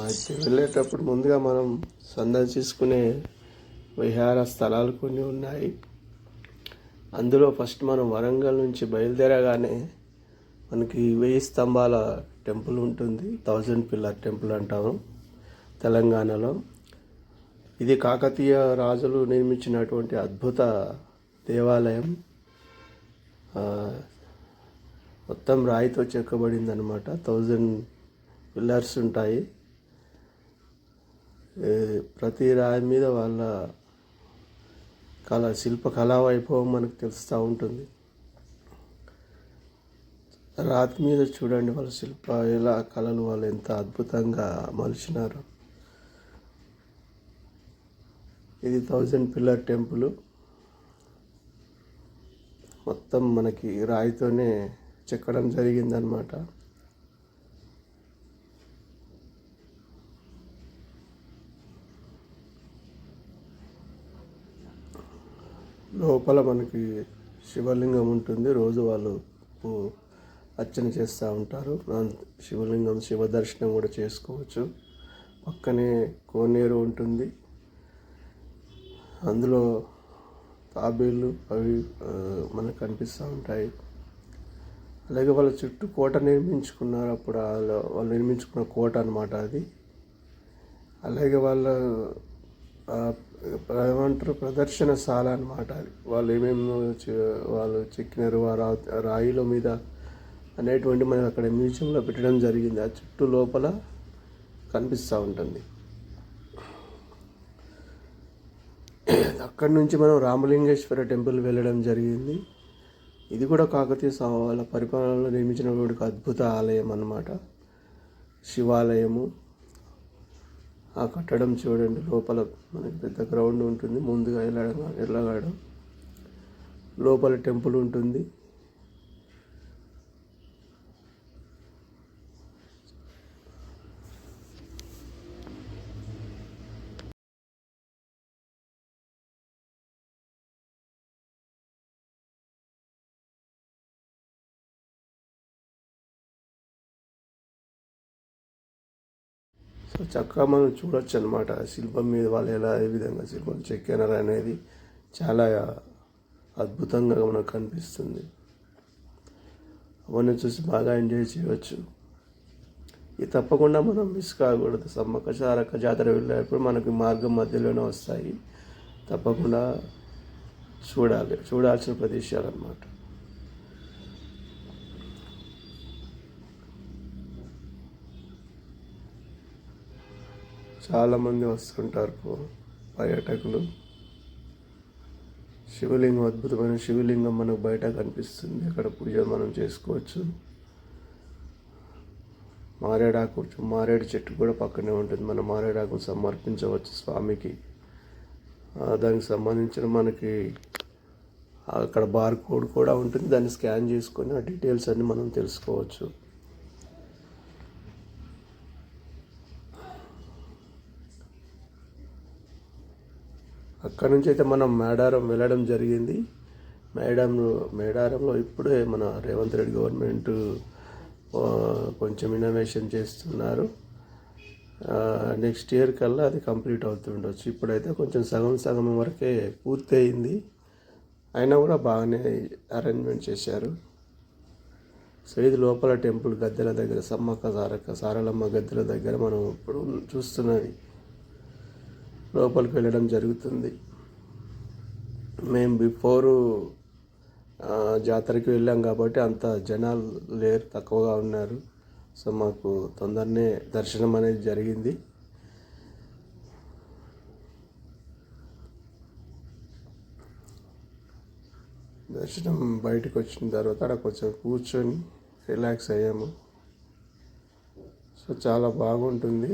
అయితే వెళ్ళేటప్పుడు ముందుగా మనం సందర్శించుకునే విహార స్థలాలు కొన్ని ఉన్నాయి. అందులో ఫస్ట్ మనం వరంగల్ నుంచి బయలుదేరగానే మనకి 1000 స్తంభాల టెంపుల్ ఉంటుంది. 1000 పిల్లర్ టెంపుల్ అంటాము తెలంగాణలో. ఇది కాకతీయ రాజులు నిర్మించినటువంటి అద్భుత దేవాలయం. మొత్తం రాయితో చెక్కబడింది అనమాట. 1000 పిల్లర్స్ ఉంటాయి. ప్రతి రాయి మీద వాళ్ళ శిల్పకళా వైభవం మనకు తెలుస్తూ ఉంటుంది. రాతి మీద చూడండి వాళ్ళ ఎలా కళలు వాళ్ళు ఎంత అద్భుతంగా మలిచినారు. ఇది 1000 పిల్లర్ టెంపుల్. మొత్తం మనకి రాయితోనే చెక్కడం జరిగిందనమాట. లోపల మనకి శివలింగం ఉంటుంది. రోజు వాళ్ళు అర్చన చేస్తూ ఉంటారు. శివలింగం శివ దర్శనం కూడా చేసుకోవచ్చు. పక్కనే కోనేరు ఉంటుంది. అందులో తాబేళ్ళు అవి మనకు కనిపిస్తూ ఉంటాయి. అలాగే వాళ్ళ చుట్టూ కోట నిర్మించుకున్నారు. అప్పుడు వాళ్ళు నిర్మించుకున్న కోట అన్నమాట అది. అలాగే వాళ్ళ ఏమంటారు ప్రదర్శనశాల అన్నమాట అది. వాళ్ళు ఏమేమి వాళ్ళు చెక్కినారు ఆ రాయిల మీద అనేటువంటి మనకి అక్కడ మ్యూజియంలో పెట్టడం జరిగింది. ఆ చుట్టూ లోపల కనిపిస్తూ ఉంటుంది. అక్కడి నుంచి మనం రామలింగేశ్వర టెంపుల్ వెళ్ళడం జరిగింది. ఇది కూడా కాకతీయ వాళ్ళ పరిపాలనలో నిర్మించినటువంటి అద్భుత ఆలయం అన్నమాట. శివాలయము. ఆ కట్టడం చూడండి. లోపల మనకి పెద్ద గ్రౌండ్ ఉంటుంది. ముందుగా వెళ్ళగాడం లోపల టెంపుల్ ఉంటుంది. సో చక్కగా మనం చూడొచ్చు అనమాట. శిల్పం మీద వాళ్ళు ఏ విధంగా శిల్పం చెక్కినారు అనేది చాలా అద్భుతంగా మనకు కనిపిస్తుంది. అవన్నీ చూసి బాగా ఎంజాయ్ చేయవచ్చు. ఇది తప్పకుండా మనం మిస్ కాకూడదు. సమ్మక్క సారక్క జాతర వెళ్ళేటప్పుడు మనకి మార్గం మధ్యలోనే వస్తాయి. తప్పకుండా చూడాల్సిన ప్రదేశాలు అన్నమాట. చాలామంది వస్తుంటారు పర్యాటకులు. శివలింగం, అద్భుతమైన శివలింగం మనకు బయట కనిపిస్తుంది. అక్కడ పూజ మనం చేసుకోవచ్చు. మారేడు చెట్టు కూడా పక్కనే ఉంటుంది. మనం మారేడాకు సమర్పించవచ్చు స్వామికి. దానికి సంబంధించిన మనకి అక్కడ బార్ కోడ్ కూడా ఉంటుంది. దాన్ని స్కాన్ చేసుకొని ఆ డీటెయిల్స్ అన్నీ మనం తెలుసుకోవచ్చు. అక్కడ నుంచి అయితే మనం మేడారం వెళ్ళడం జరిగింది. మేడారంలో ఇప్పుడే మన రేవంత్ రెడ్డి గవర్నమెంట్ కొంచెం ఇన్నోవేషన్ చేస్తున్నారు. నెక్స్ట్ ఇయర్ కల్లా అది కంప్లీట్ అవుతుండొచ్చు. ఇప్పుడైతే కొంచెం సగం వరకే పూర్తి అయింది. అయినా కూడా బాగానే అరేంజ్మెంట్ చేశారు. సో ఇది లోపల టెంపుల్ గద్దెల దగ్గర సమ్మక్క సారలమ్మ గద్దెల దగ్గర మనం ఇప్పుడు చూస్తున్నది. లోపలికి వెళ్ళడం జరుగుతుంది. మేము బిఫోరు జాతరకి వెళ్ళాం కాబట్టి అంత జనాలు లేరు, తక్కువగా ఉన్నారు. సో మాకు తొందరనే దర్శనం అనేది జరిగింది. దర్శనం బయటకు వచ్చిన తర్వాత అక్కడ కొంచెం కూర్చొని రిలాక్స్ అయ్యాము. సో చాలా బాగుంటుంది.